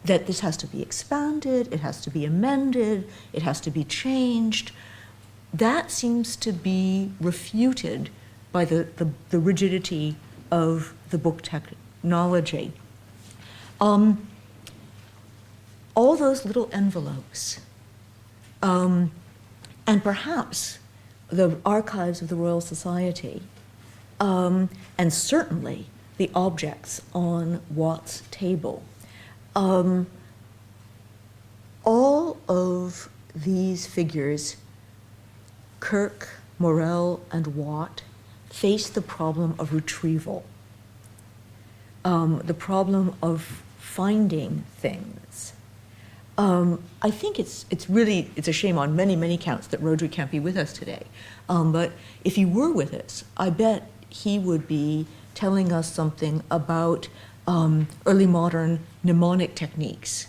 that this has to be expanded, it has to be amended, it has to be changed, that seems to be refuted by the rigidity of the book technology. All those little envelopes, and perhaps the archives of the Royal Society, and certainly the objects on Watt's table. All of these figures, Kirk, Morell, and Watt, face the problem of retrieval, the problem of finding things. I think it's a shame on many counts that Rodri can't be with us today. But if he were with us, I bet he would be telling us something about early modern mnemonic techniques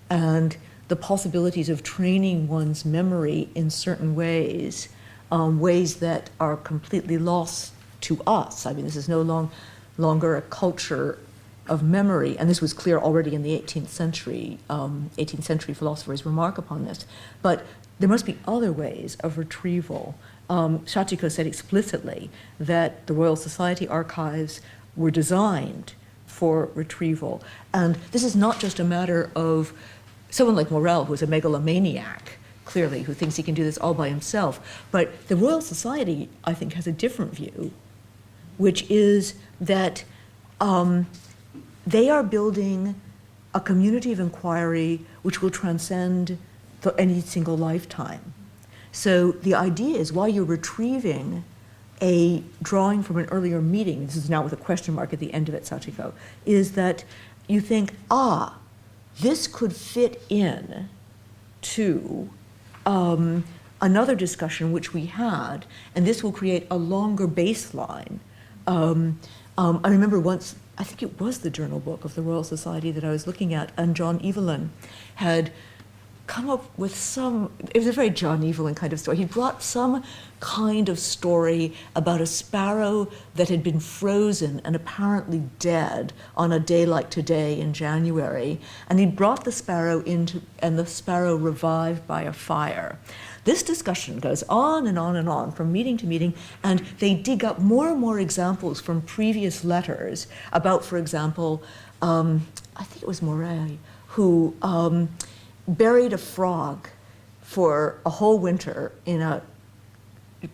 and the possibilities of training one's memory in certain ways, ways that are completely lost to us. I mean, this is no longer a culture of memory, and this was clear already in the 18th century. 18th century philosophers remark upon this. But there must be other ways of retrieval. Sachiko said explicitly that the Royal Society archives were designed for retrieval. And this is not just a matter of someone like Morell, who's a megalomaniac, clearly, who thinks he can do this all by himself. But the Royal Society, I think, has a different view, which is that they are building a community of inquiry which will transcend any single lifetime. So the idea is, while you're retrieving a drawing from an earlier meeting, this is now with a question mark at the end of it, Sachiko, is that you think, this could fit in to another discussion which we had, and this will create a longer baseline. I remember once, I think it was the journal book of the Royal Society that I was looking at, and John Evelyn had come up with it was a very John Evelyn kind of story. He brought some kind of story about a sparrow that had been frozen and apparently dead on a day like today in January, and he brought the sparrow and the sparrow revived by a fire. This discussion goes on and on and on from meeting to meeting, and they dig up more and more examples from previous letters about, for example, I think it was Moray, who buried a frog for a whole winter in a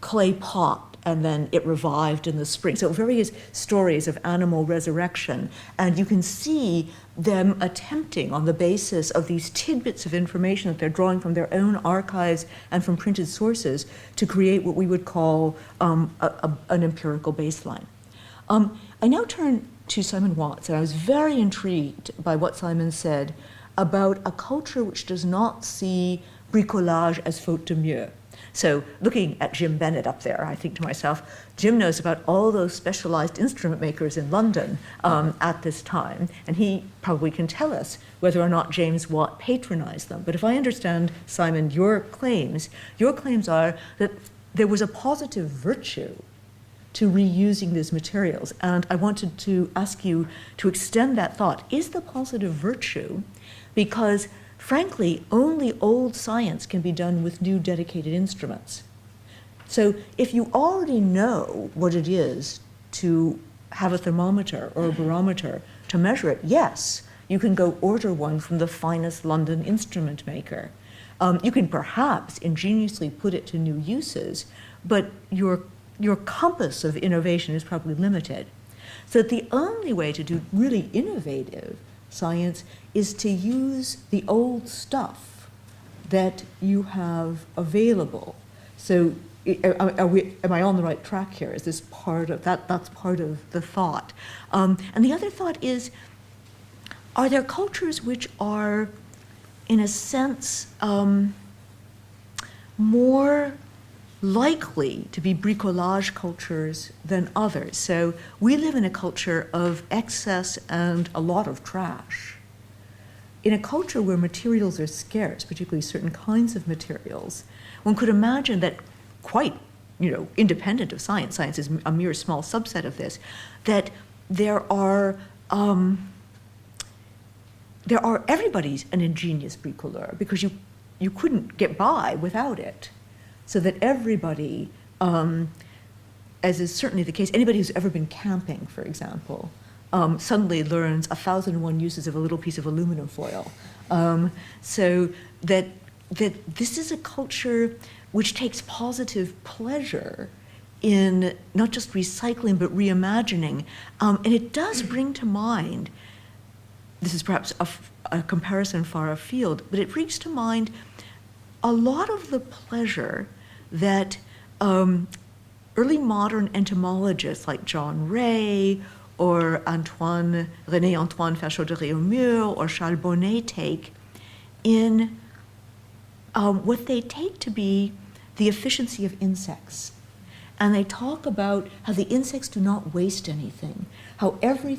clay pot, and then it revived in the spring. So various stories of animal resurrection. And you can see them attempting, on the basis of these tidbits of information that they're drawing from their own archives and from printed sources, to create what we would call an empirical baseline. I now turn to Simon Watts, and I was very intrigued by what Simon said about a culture which does not see bricolage as faute de mieux. So looking at Jim Bennett up there, I think to myself, Jim knows about all those specialized instrument makers in London at this time, and he probably can tell us whether or not James Watt patronized them. But if I understand, Simon, your claims are that there was a positive virtue to reusing these materials. And I wanted to ask you to extend that thought. Is the positive virtue because, frankly, only old science can be done with new dedicated instruments? So if you already know what it is to have a thermometer or a barometer to measure it, yes, you can go order one from the finest London instrument maker. You can perhaps ingeniously put it to new uses, but your compass of innovation is probably limited. So the only way to do really innovative science is to use the old stuff that you have available. So am I on the right track here? Is this part of that? That's part of the thought. And the other thought is, are there cultures which are, in a sense, more likely to be bricolage cultures than others? So we live in a culture of excess and a lot of trash. In a culture where materials are scarce, particularly certain kinds of materials, one could imagine that quite, independent of science, science is a mere small subset of this, that there are everybody's an ingenious bricoleur because you couldn't get by without it. So that everybody, as is certainly the case, anybody who's ever been camping, for example, suddenly learns 1,001 uses of a little piece of aluminum foil. So that this is a culture which takes positive pleasure in not just recycling but reimagining. And it does bring to mind, this is perhaps a comparison far afield, but it brings to mind a lot of the pleasure that early modern entomologists like John Ray or René Antoine Fachot de Réaumur or Charles Bonnet take in what they take to be the efficiency of insects. And they talk about how the insects do not waste anything, how every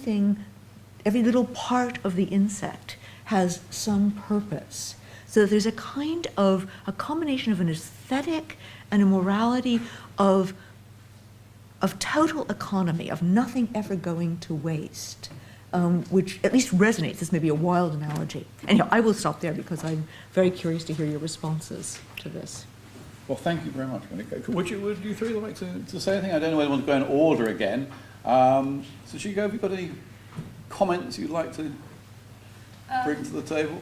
little part of the insect has some purpose. So there's a kind of a combination of an aesthetic and a morality of total economy, of nothing ever going to waste, which at least resonates. This may be a wild analogy. Anyhow, I will stop there because I'm very curious to hear your responses to this. Well, thank you very much, Monica. Would you three like to say anything? I don't know whether I want to go in order again. Sachiko, have you got any comments you'd like to bring to the table?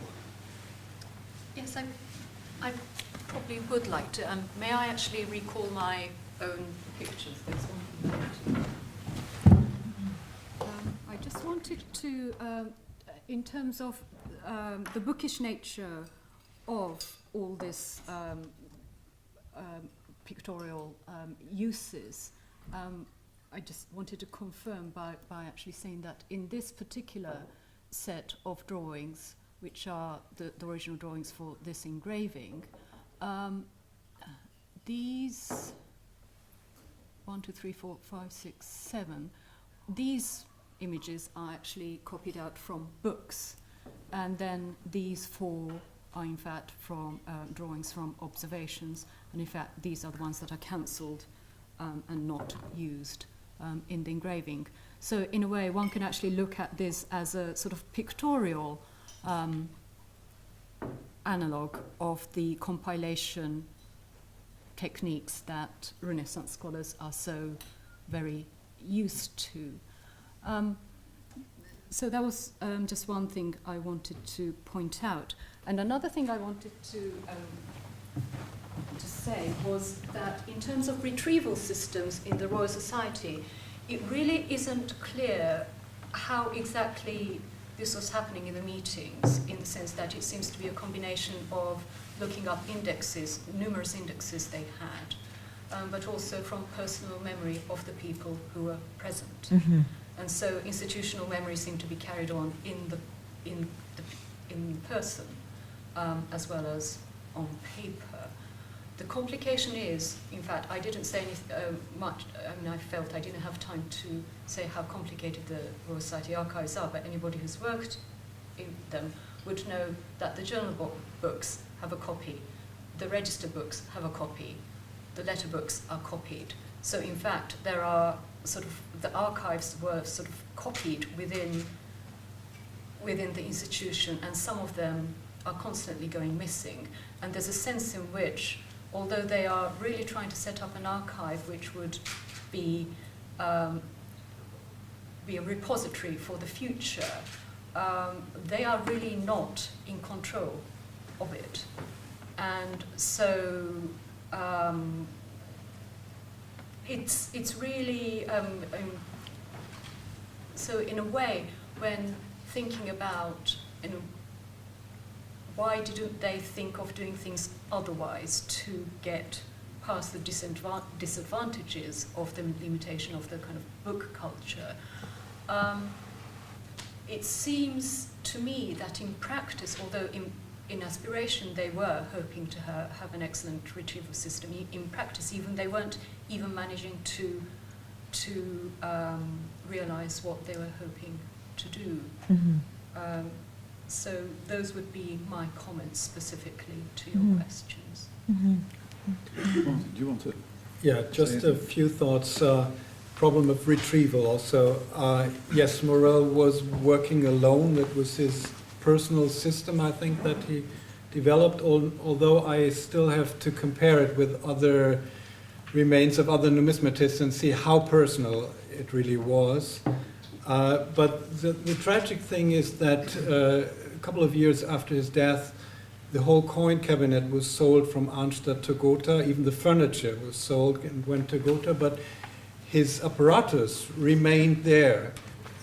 Yes, I probably would like to. May I actually recall my own pictures? I just wanted to, in terms of the bookish nature of all this pictorial uses, I just wanted to confirm by actually saying that in this particular set of drawings, which are the original drawings for this engraving, these 1, 2, 3, 4, 5, 6, 7, these images are actually copied out from books, and then these 4 are in fact from drawings from observations, and in fact these are the ones that are cancelled and not used in the engraving. So in a way one can actually look at this as a sort of pictorial analogue of the compilation techniques that Renaissance scholars are so very used to. So that was just one thing I wanted to point out. And another thing I wanted to say was that in terms of retrieval systems in the Royal Society, it really isn't clear how exactly this was happening in the meetings, in the sense that it seems to be a combination of looking up indexes, numerous indexes they had, but also from personal memory of the people who were present. Mm-hmm. And so institutional memory seemed to be carried on in person, as well as on paper. The complication is, in fact, I didn't say much. I mean, I felt I didn't have time to say how complicated the Royal Society archives are, but anybody who's worked in them would know that the journal books have a copy, the register books have a copy, the letter books are copied. So in fact, there are sort of, the archives were sort of copied within the institution, and some of them are constantly going missing. And there's a sense in which, although they are really trying to set up an archive which would be a repository for the future, they are really not in control of it. And so it's really, so in a way, when thinking about, you know, why didn't they think of doing things otherwise to get past the disadvantages of the limitation of the kind of book culture? It seems to me that in practice, although in aspiration they were hoping to have an excellent retrieval system, in practice even they weren't even managing to realize what they were hoping to do. Mm-hmm. So those would be my comments specifically to your questions. Mm-hmm. Do you want to? Yeah, just a few thoughts. Problem of retrieval also. Yes, Morel was working alone. That was his personal system, I think, that he developed, although I still have to compare it with other remains of other numismatists and see how personal it really was. But the tragic thing is that a couple of years after his death, the whole coin cabinet was sold from Arnstadt to Gotha. Even the furniture was sold and went to Gotha, but his apparatus remained there.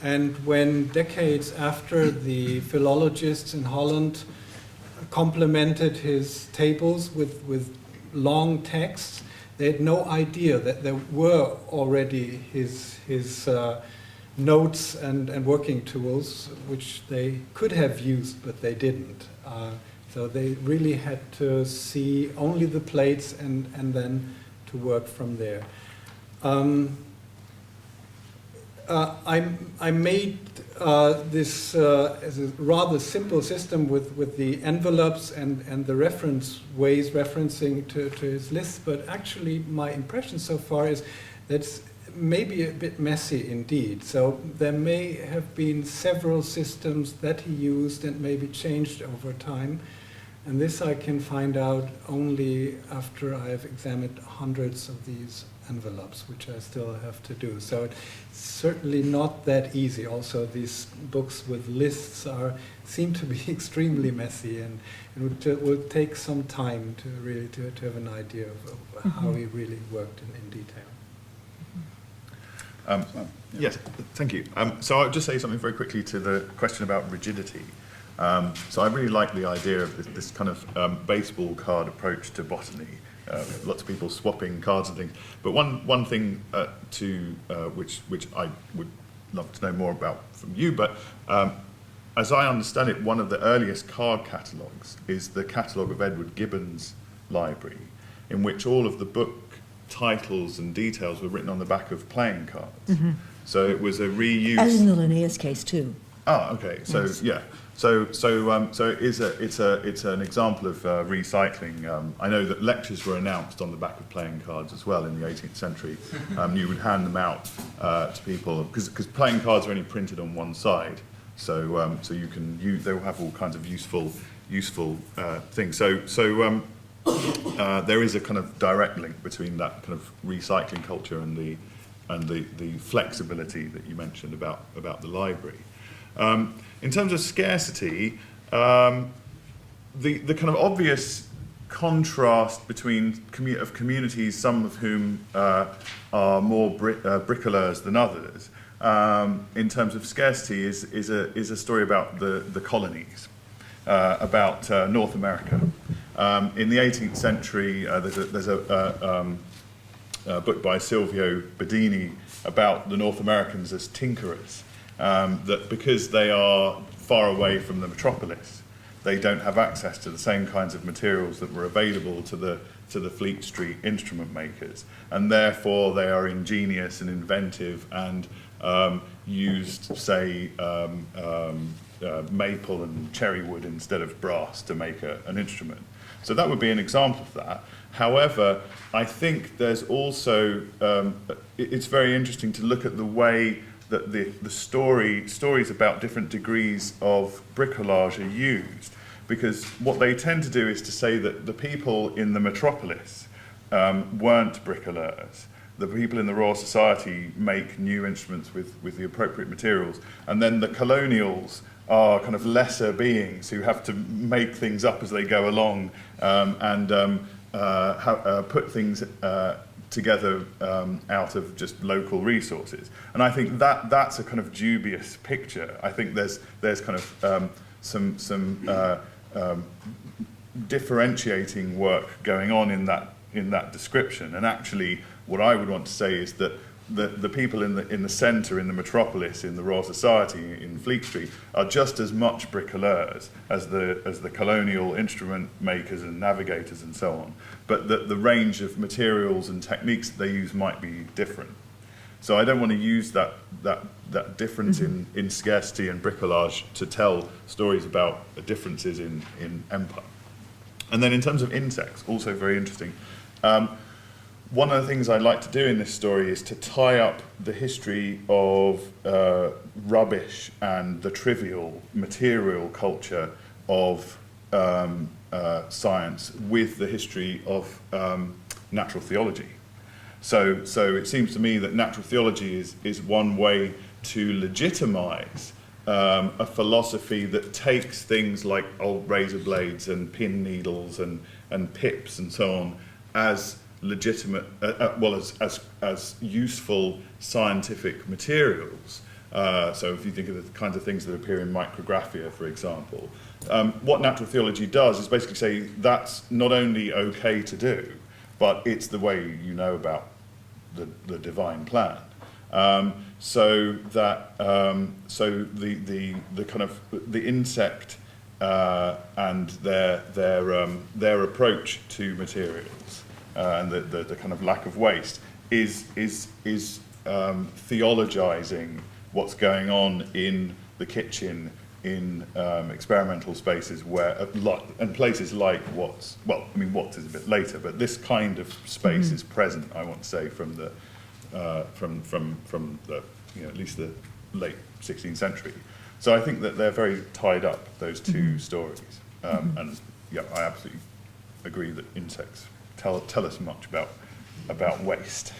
And when decades after the philologists in Holland complemented his tables with long texts, they had no idea that there were already his notes and working tools, which they could have used, but they didn't. So they really had to see only the plates and then to work from there. I made this as a rather simple system with the envelopes and the reference ways referencing to his lists, but actually my impression so far is that it's maybe a bit messy indeed. So there may have been several systems that he used and maybe changed over time. And this I can find out only after I've examined hundreds of these envelopes, which I still have to do. So it's certainly not that easy. Also, these books with lists seem to be extremely messy, and it will take some time to really to have an idea of how he really worked in detail. Yes, thank you. So I'll just say something very quickly to the question about rigidity. So I really like the idea of this kind of baseball card approach to botany. Lots of people swapping cards and things. But one thing which I would love to know more about from you, but as I understand it, one of the earliest card catalogues is the catalogue of Edward Gibbon's library, in which all of the book titles and details were written on the back of playing cards. Mm-hmm. So it was a reuse. As in the Linnaeus case too. Ah, okay. So yes. Yeah. So it's an example of recycling. I know that lectures were announced on the back of playing cards as well in the 18th century. You would hand them out to people because playing cards are only printed on one side. So you can use. They will have all kinds of useful things. So there is a kind of direct link between that kind of recycling culture and the flexibility that you mentioned about the library. In terms of scarcity, the kind of obvious contrast between communities, some of whom are more bricoleurs than others, in terms of scarcity, is a story about the colonies, about North America. In the 18th century, there's a book by Silvio Bedini about the North Americans as tinkerers. That because they are far away from the metropolis, they don't have access to the same kinds of materials that were available to the Fleet Street instrument makers, and therefore they are ingenious and inventive and used, say, maple and cherry wood instead of brass to make an instrument. So that would be an example of that. However, I think there's also, it's very interesting to look at the way that the stories about different degrees of bricolage are used, because what they tend to do is to say that the people in the metropolis weren't bricoleurs. The people in the Royal Society make new instruments with the appropriate materials, and then the colonials are kind of lesser beings who have to make things up as they go along and put things together out of just local resources. And I think that's a kind of dubious picture. I think there's kind of some differentiating work going on in that description. And actually, what I would want to say is that the people in the centre, in the metropolis, in the Royal Society, in Fleet Street, are just as much bricoleurs as the colonial instrument makers and navigators and so on. But the range of materials and techniques that they use might be different. So I don't want to use that difference in scarcity and bricolage to tell stories about differences in empire. And then in terms of insects, also very interesting. One of the things I'd like to do in this story is to tie up the history of rubbish and the trivial material culture of science with the history of natural theology. So it seems to me that natural theology is one way to legitimize a philosophy that takes things like old razor blades and pin needles and pips and so on as legitimate, as useful scientific materials. So if you think of the kinds of things that appear in micrographia, for example, what natural theology does is basically say that's not only okay to do, but it's the way you know about the divine plan. So the kind of the insect and their approach to materials and the kind of lack of waste is theologizing what's going on in the kitchen, in experimental spaces and places like Watts. Well, I mean, Watts is a bit later, but this kind of space is present, I want to say, from the at least the late 16th century. So I think that they're very tied up, those two stories. And yeah, I absolutely agree that insects tell us much about waste.